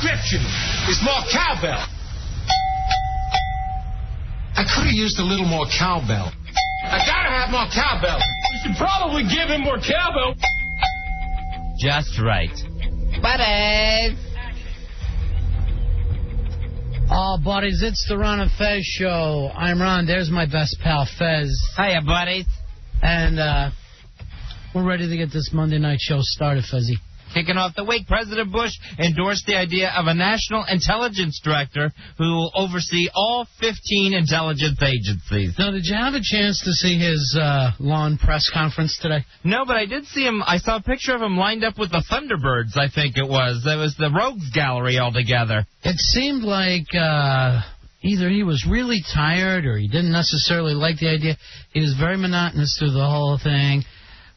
prescription is more cowbell. I could have used a little more cowbell. I gotta have more cowbell. You should probably give him more cowbell. Just right. Buddies. Oh, buddies, it's the Ron and Fez show. I'm Ron. There's my best pal, Fez. Hiya, buddies. And we're ready to get this Monday night show started, Fezzy. Kicking off the week, President Bush endorsed the idea of a national intelligence director who will oversee all 15 intelligence agencies. Now, did you have a chance to see his lawn press conference today? No, but I did see him. I saw a picture of him lined up with the Thunderbirds, I think it was. It was the Rogues Gallery altogether. It seemed like either he was really tired or he didn't necessarily like the idea. He was very monotonous through the whole thing.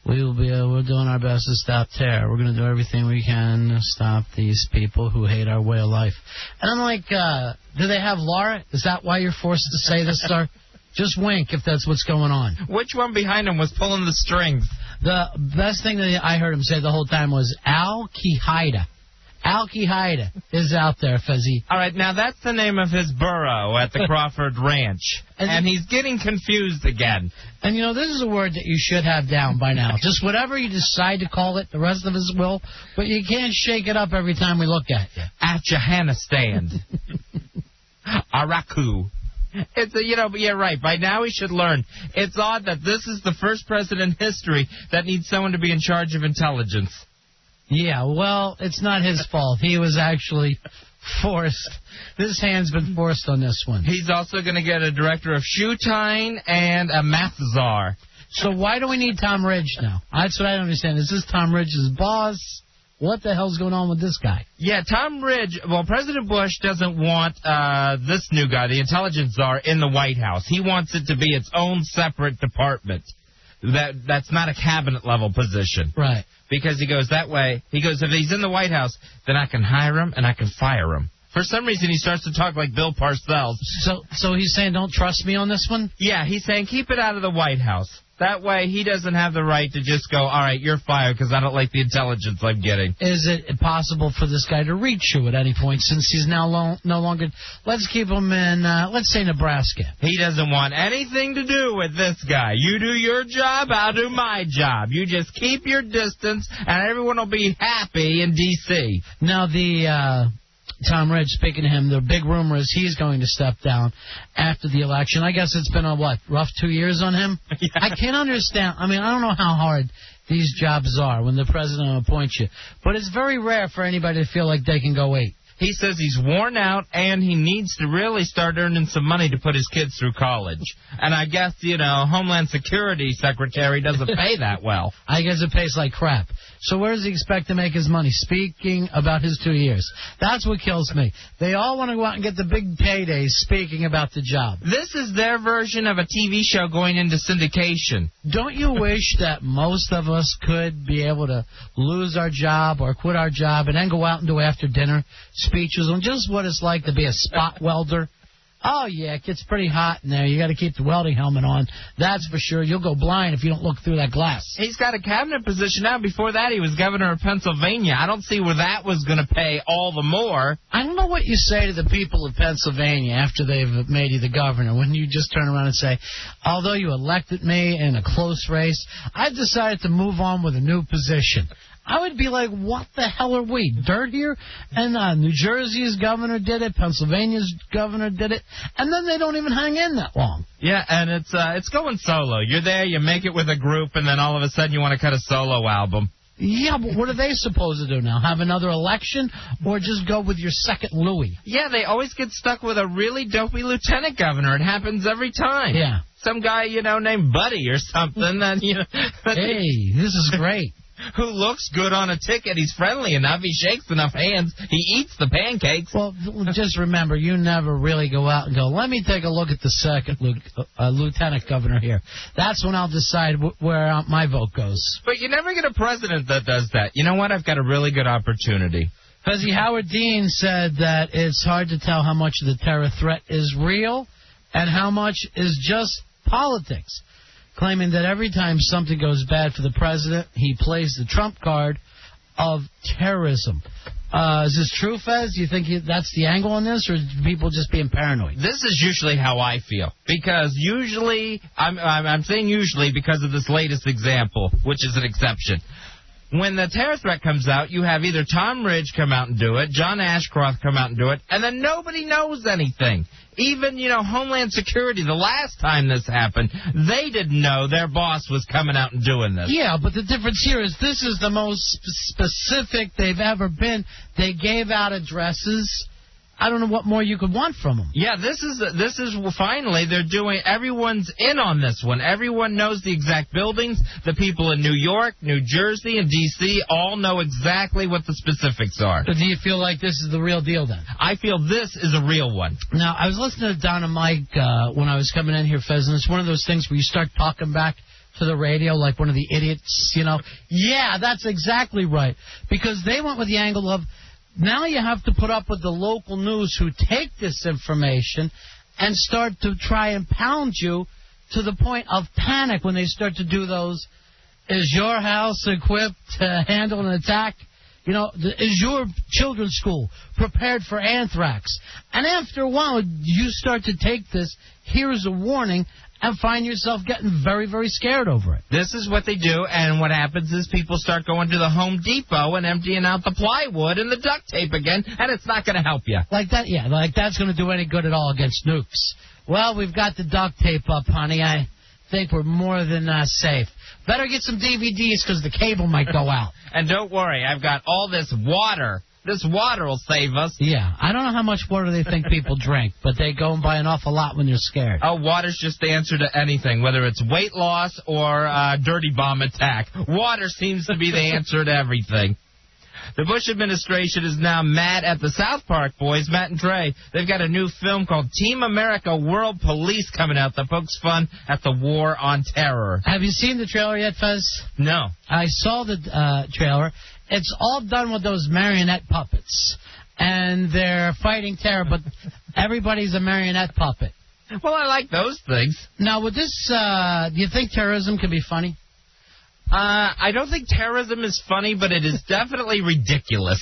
We're doing our best to stop terror. We're going to do everything we can to stop these people who hate our way of life. And I'm like, do they have Laura? Is that why you're forced to say this, sir? Just wink if that's what's going on. Which one behind him was pulling the strings? The best thing that I heard him say the whole time was Al-Qaeda. Al-Qaeda is out there, Fezzy. All right, now that's the name of his burrow at the Crawford Ranch. And he's getting confused again. And, you know, this is a word that you should have down by now. Just whatever you decide to call it, the rest of us will. But you can't shake it up every time we look at you. Afghanistan. Araku. It's a, but you're right. By now he should learn. It's odd that this is the first president in history that needs someone to be in charge of intelligence. Yeah, well, it's not his fault. He was actually forced. His hand's been forced on this one. He's also going to get a director of shoe tying and a math czar. So why do we need Tom Ridge now? That's what I don't understand. Is this Tom Ridge's boss? What the hell's going on with this guy? Yeah, Tom Ridge, well, President Bush doesn't want this new guy, the intelligence czar, in the White House. He wants it to be its own separate department. That's not a cabinet-level position. Right. Because he goes that way. He goes, if he's in the White House, then I can hire him and I can fire him. For some reason, he starts to talk like Bill Parcells. So he's saying don't trust me on this one? Yeah, he's saying keep it out of the White House. That way, he doesn't have the right to just go, all right, you're fired because I don't like the intelligence I'm getting. Is it possible for this guy to reach you at any point since he's now no longer... Let's keep him in, let's say, Nebraska. He doesn't want anything to do with this guy. You do your job, I'll do my job. You just keep your distance, and everyone will be happy in D.C. Now, Tom Ridge, speaking to him, the big rumor is he's going to step down after the election. I guess it's been rough 2 years on him? Yeah. I can't understand. I mean, I don't know how hard these jobs are when the president appoints you, but it's very rare for anybody to feel like they can go 8. He says he's worn out and he needs to really start earning some money to put his kids through college. And I guess, Homeland Security Secretary doesn't pay that well. I guess it pays like crap. So where does he expect to make his money? Speaking about his 2 years. That's what kills me. They all want to go out and get the big paydays speaking about the job. This is their version of a TV show going into syndication. Don't you wish that most of us could be able to lose our job or quit our job and then go out and do after dinner speeches on just what it's like to be a spot welder? Oh, yeah, it gets pretty hot in there. You got to keep the welding helmet on. That's for sure. You'll go blind if you don't look through that glass. He's got a cabinet position now. Before that, he was governor of Pennsylvania. I don't see where that was going to pay all the more. I don't know what you say to the people of Pennsylvania after they've made you the governor, when you just turn around and say, although you elected me in a close race, I've decided to move on with a new position. I would be like, what the hell are we, dirt here? And New Jersey's governor did it, Pennsylvania's governor did it, and then they don't even hang in that long. Yeah, and it's going solo. You're there, you make it with a group, and then all of a sudden you want to cut a solo album. Yeah, but what are they supposed to do now? Have another election or just go with your second Louis? Yeah, they always get stuck with a really dopey lieutenant governor. It happens every time. Yeah. Some guy, named Buddy or something. And, hey, this is great. Who looks good on a ticket. He's friendly enough. He shakes enough hands. He eats the pancakes. Well, just remember, you never really go out and go, let me take a look at the second lieutenant governor here. That's when I'll decide where my vote goes. But you never get a president that does that. You know what? I've got a really good opportunity. Fezzy, Howard Dean said that it's hard to tell how much of the terror threat is real and how much is just politics, claiming that every time something goes bad for the president, he plays the trump card of terrorism. Is this true, Fez? Do you think that's the angle on this, or is people just being paranoid? This is usually how I feel, because usually, I'm saying usually because of this latest example, which is an exception. When the terror threat comes out, you have either Tom Ridge come out and do it, John Ashcroft come out and do it, and then nobody knows anything. Even, Homeland Security, the last time this happened, they didn't know their boss was coming out and doing this. Yeah, but the difference here is this is the most specific they've ever been. They gave out addresses. I don't know what more you could want from them. Yeah, this is finally they're doing. Everyone's in on this one. Everyone knows the exact buildings. The people in New York, New Jersey, and D.C. all know exactly what the specifics are. So do you feel like this is the real deal then? I feel this is a real one. Now, I was listening to Don and Mike when I was coming in here, Fez, and it's one of those things where you start talking back to the radio like one of the idiots, Yeah, that's exactly right. Because they went with the angle of, now you have to put up with the local news who take this information and start to try and pound you to the point of panic when they start to do those, is your house equipped to handle an attack? Is your children's school prepared for anthrax? And after a while, you start to take this, here's a warning, and find yourself getting very, very scared over it. This is what they do, and what happens is people start going to the Home Depot and emptying out the plywood and the duct tape again, and it's not going to help you. Like that, yeah, like that's going to do any good at all against nukes. Well, we've got the duct tape up, honey. I think we're more than safe. Better get some DVDs because the cable might go out. And don't worry, I've got all this water. This water will save us. Yeah, I don't know how much water they think people drink, but they go and buy an awful lot when they're scared. Oh, water's just the answer to anything, whether it's weight loss or dirty bomb attack. Water seems to be the answer to everything. The Bush administration is now mad at the South Park boys, Matt and Trey. They've got a new film called Team America World Police coming out that pokes fun at the war on terror. Have you seen the trailer yet, Fez? No. I saw the trailer. It's all done with those marionette puppets. And they're fighting terror, but everybody's a marionette puppet. Well, I like those things. Now, with this, do you think terrorism can be funny? I don't think terrorism is funny, but it is definitely ridiculous.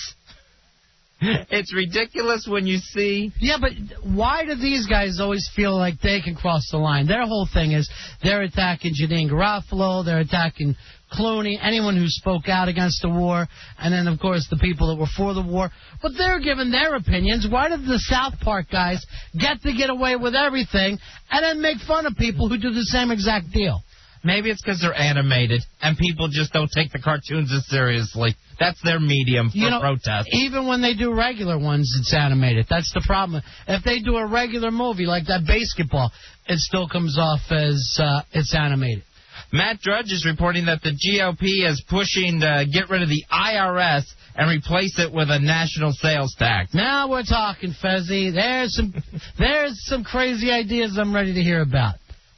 It's ridiculous when you see... Yeah, but why do these guys always feel like they can cross the line? Their whole thing is they're attacking Janine Garofalo, they're attacking Clooney, anyone who spoke out against the war, and then, of course, the people that were for the war. But they're giving their opinions. Why did the South Park guys get away with everything and then make fun of people who do the same exact deal? Maybe it's because they're animated, and people just don't take the cartoons as seriously. That's their medium for protest. Even when they do regular ones, it's animated. That's the problem. If they do a regular movie like that basketball, it still comes off as it's animated. Matt Drudge is reporting that the GOP is pushing to get rid of the IRS and replace it with a national sales tax. Now we're talking, Fezzy. There's some crazy ideas I'm ready to hear about.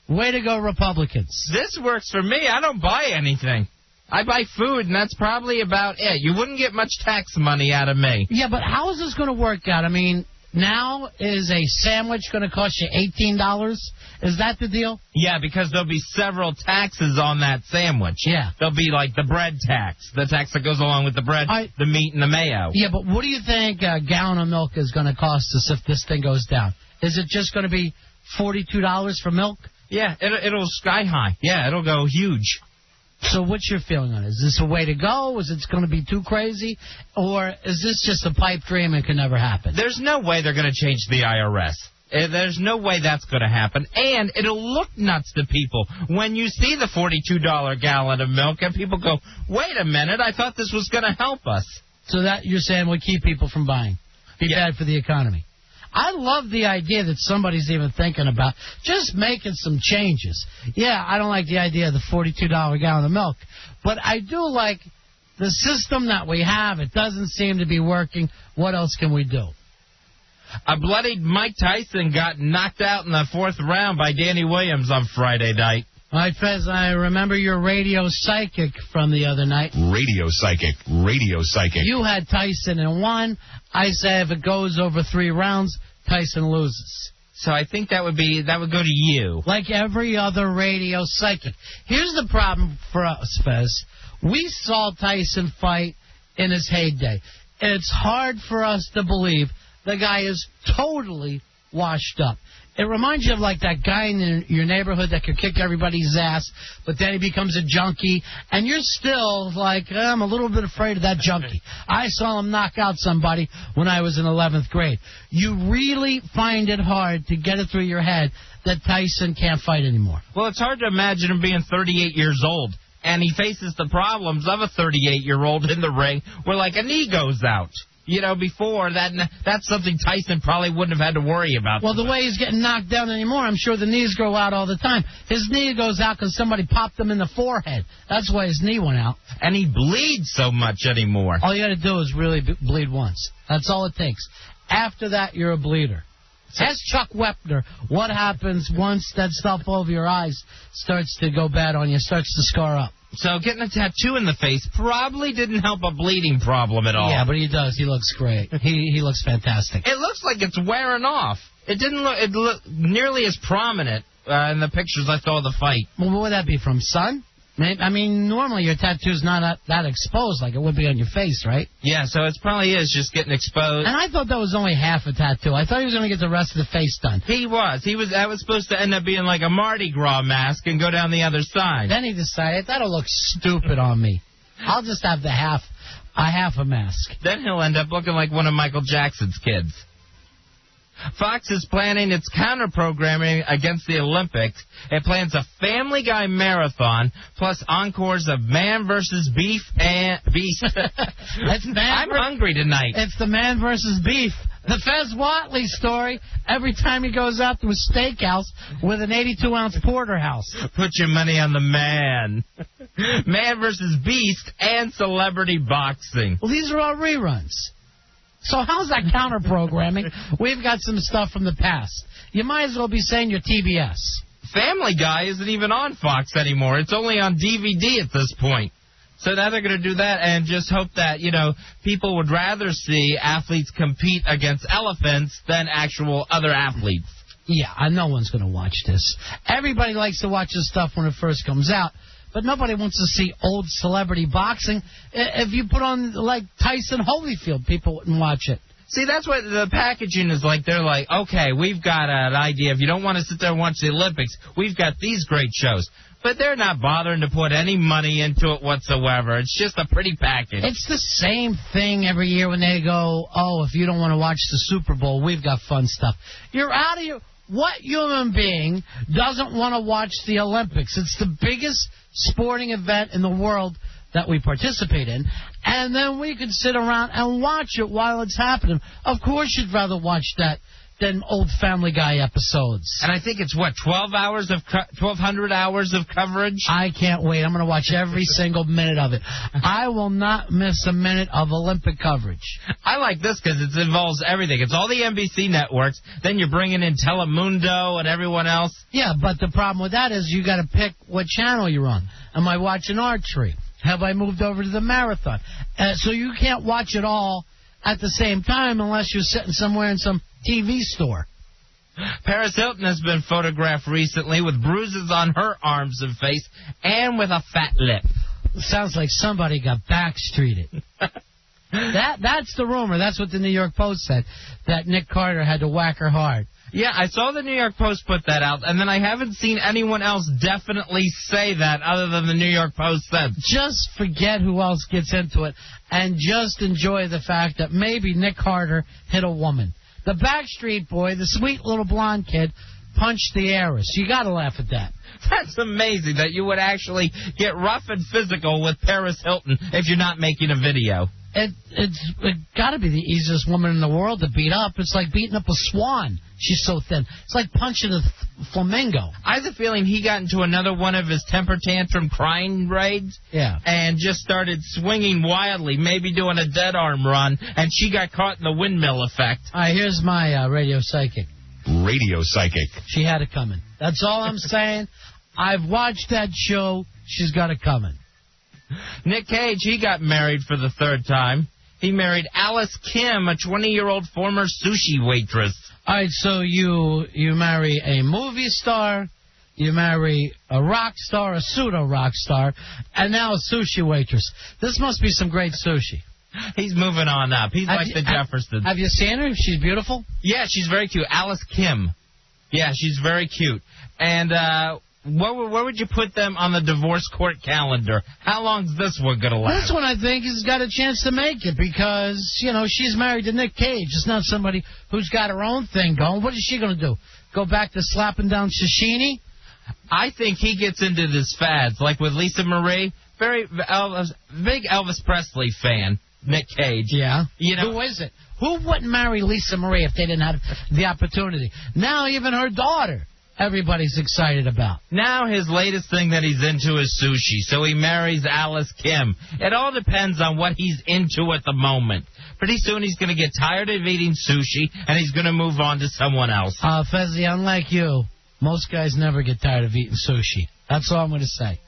Way to go, Republicans. This works for me. I don't buy anything. I buy food, and that's probably about it. You wouldn't get much tax money out of me. Yeah, but how is this going to work out? I mean, now is a sandwich going to cost you $18? Is that the deal? Yeah, because there'll be several taxes on that sandwich. Yeah. There'll be like the bread tax, the tax that goes along with the bread, the meat, and the mayo. Yeah, but what do you think a gallon of milk is going to cost us if this thing goes down? Is it just going to be $42 for milk? Yeah, it'll sky high. Yeah, it'll go huge. So what's your feeling on it? Is this a way to go? Is it going to be too crazy? Or is this just a pipe dream and can never happen? There's no way they're going to change the IRS. There's no way that's going to happen. And it'll look nuts to people when you see the $42 gallon of milk and people go, wait a minute, I thought this was going to help us. So that you're saying will keep people from buying. Be bad for the economy. I love the idea that somebody's even thinking about just making some changes. Yeah, I don't like the idea of the $42 gallon of milk, but I do like the system that we have. It doesn't seem to be working. What else can we do? A bloodied Mike Tyson got knocked out in the fourth round by Danny Williams on Friday night. All right, Fez, I remember your radio psychic from the other night. Radio psychic. You had Tyson in one. I say if it goes over 3 rounds, Tyson loses. So I think that would go to you. Like every other radio psychic. Here's the problem for us, Fez. We saw Tyson fight in his heyday. it's hard for us to believe the guy is totally washed up. It reminds you of like that guy in your neighborhood that could kick everybody's ass, but then he becomes a junkie, and you're still like, I'm a little bit afraid of that junkie. I saw him knock out somebody when I was in 11th grade. You really find it hard to get it through your head that Tyson can't fight anymore. Well, it's hard to imagine him being 38 years old, and he faces the problems of a 38-year-old in the ring where, like, a knee goes out. You know, before, that's something Tyson probably wouldn't have had to worry about. Well, the way he's getting knocked down anymore, I'm sure the knees grow out all the time. His knee goes out because somebody popped him in the forehead. That's why his knee went out. And he bleeds so much anymore. All you got to do is really bleed once. That's all it takes. After that, you're a bleeder. Ask Chuck Wepner what happens once that stuff over your eyes starts to go bad on you, starts to scar up. So getting a tattoo in the face probably didn't help a bleeding problem at all. Yeah, but he does. He looks great. He looks fantastic. It looks like it's wearing off. It didn't look. It looked nearly as prominent in the pictures I saw of the fight. Well, what would that be, from sun? I mean, normally your tattoo's not that exposed like it would be on your face, right? Yeah, so it probably is just getting exposed. And I thought that was only half a tattoo. I thought he was going to get the rest of the face done. He was. That was supposed to end up being like a Mardi Gras mask and go down the other side. Then he decided, that'll look stupid on me. I'll just have a half a mask. Then he'll end up looking like one of Michael Jackson's kids. Fox is planning its counter-programming against the Olympics. It plans a Family Guy marathon, plus encores of Man vs. Beef and Beast. I'm hungry tonight. It's the Man vs. Beef. The Fez Watley story, every time he goes out to a steakhouse with an 82-ounce porterhouse. Put your money on the Man. Man vs. Beast and celebrity boxing. Well, these are all reruns. So how's that counter-programming? We've got some stuff from the past. You might as well be saying you're TBS. Family Guy isn't even on Fox anymore. It's only on DVD at this point. So now they're going to do that and just hope that, people would rather see athletes compete against elephants than actual other athletes. Yeah, no one's going to watch this. Everybody likes to watch this stuff when it first comes out. But nobody wants to see old celebrity boxing. If you put on, like, Tyson Holyfield, people wouldn't watch it. See, that's what the packaging is like. They're like, okay, we've got an idea. If you don't want to sit there and watch the Olympics, we've got these great shows. But they're not bothering to put any money into it whatsoever. It's just a pretty package. It's the same thing every year when they go, if you don't want to watch the Super Bowl, we've got fun stuff. You're out of your... What human being doesn't want to watch the Olympics? It's the biggest sporting event in the world that we participate in, and then we can sit around and watch it while it's happening. Of course you'd rather watch that than old Family Guy episodes. And I think it's, 1,200 hours of coverage? I can't wait. I'm going to watch every single minute of it. I will not miss a minute of Olympic coverage. I like this because it involves everything. It's all the NBC networks. Then you're bringing in Telemundo and everyone else. Yeah, but the problem with that is you got to pick what channel you're on. Am I watching archery? Have I moved over to the marathon? So you can't watch it all at the same time unless you're sitting somewhere in some TV store. Paris Hilton has been photographed recently with bruises on her arms and face and with a fat lip. Sounds like somebody got backstreeted. That's the rumor. That's what the New York Post said, that Nick Carter had to whack her hard. Yeah, I saw the New York Post put that out, and then I haven't seen anyone else definitely say that other than the New York Post said. Just forget who else gets into it, and just enjoy the fact that maybe Nick Carter hit a woman. The Backstreet Boy, the sweet little blonde kid, punched the heiress. You got to laugh at that. That's amazing that you would actually get rough and physical with Paris Hilton if you're not making a video. It's got to be the easiest woman in the world to beat up. It's like beating up a swan. She's so thin. It's like punching a flamingo. I have a feeling he got into another one of his temper tantrum crying raids. Yeah. And just started swinging wildly, maybe doing a dead arm run, and she got caught in the windmill effect. All right, here's my radio psychic. Radio psychic. She had it coming. That's all I'm saying. I've watched that show. She's got it coming. Nick Cage, he got married for the third time. He married Alice Kim, a 20-year-old former sushi waitress. All right, so you marry a movie star, you marry a rock star, a pseudo-rock star, and now a sushi waitress. This must be some great sushi. He's moving on up. He's like the Jeffersons. Have you seen her? She's beautiful. Yeah, she's very cute. Alice Kim. Yeah, she's very cute. And where would you put them on the divorce court calendar? How long's this one going to last? This one, I think, has got a chance to make it because, you know, she's married to Nick Cage. It's not somebody who's got her own thing going. What is she going to do? Go back to slapping down Sashini? I think he gets into this fads, like with Lisa Marie. Big Elvis Presley fan, Nick Cage. Yeah. You know, who is it? Who wouldn't marry Lisa Marie if they didn't have the opportunity? Now even her daughter, everybody's excited about. Now his latest thing that he's into is sushi, so he marries Alice Kim. It all depends on what he's into at the moment. Pretty soon he's going to get tired of eating sushi, and he's going to move on to someone else. Fezzy, unlike you, most guys never get tired of eating sushi. That's all I'm going to say.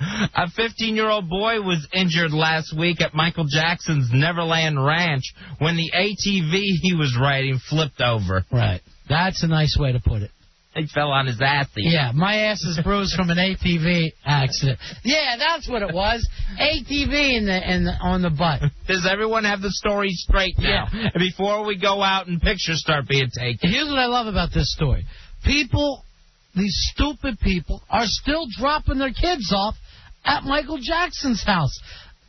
A 15-year-old boy was injured last week at Michael Jackson's Neverland Ranch when the ATV he was riding flipped over. Right. That's a nice way to put it. He fell on his ass. Yeah, my ass is bruised from an ATV accident. Yeah, that's what it was. ATV on the butt. Does everyone have the story straight now? Yeah. Before we go out and pictures start being taken. Here's what I love about this story. People, these stupid people, are still dropping their kids off at Michael Jackson's house.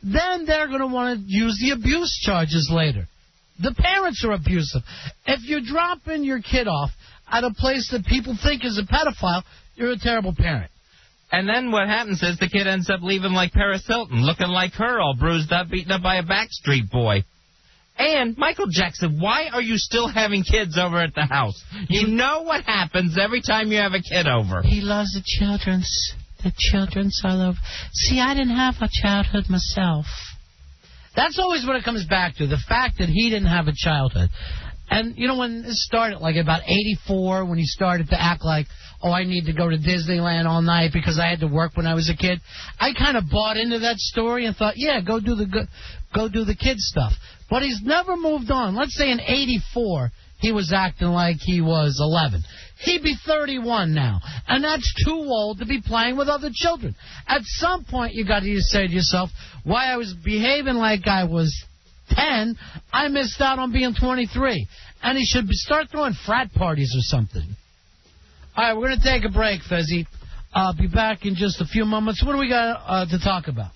Then they're going to want to use the abuse charges later. The parents are abusive. If you're dropping your kid off at a place that people think is a pedophile, you're a terrible parent. And then what happens is the kid ends up leaving like Paris Hilton, looking like her, all bruised up, beaten up by a Backstreet Boy. And, Michael Jackson, why are you still having kids over at the house? You know what happens every time you have a kid over. He loves the children's all over. See, I didn't have a childhood myself. That's always what it comes back to, the fact that he didn't have a childhood. And, you know, when this started, like about 84, when he started to act like, oh, I need to go to Disneyland all night because I had to work when I was a kid, I kind of bought into that story and thought, yeah, go do the kid stuff. But he's never moved on. Let's say in 84, he was acting like he was 11. He'd be 31 now, and that's too old to be playing with other children. At some point, you got to say to yourself, why I was behaving like I was 10, I missed out on being 23. And he should start throwing frat parties or something. All right, we're going to take a break, Fezzy. I'll be back in just a few moments. What do we got to talk about?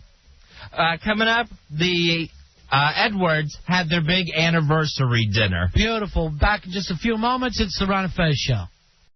Coming up, the Edwards had their big anniversary dinner. Beautiful. Back in just a few moments. It's the Ron and Fez Show.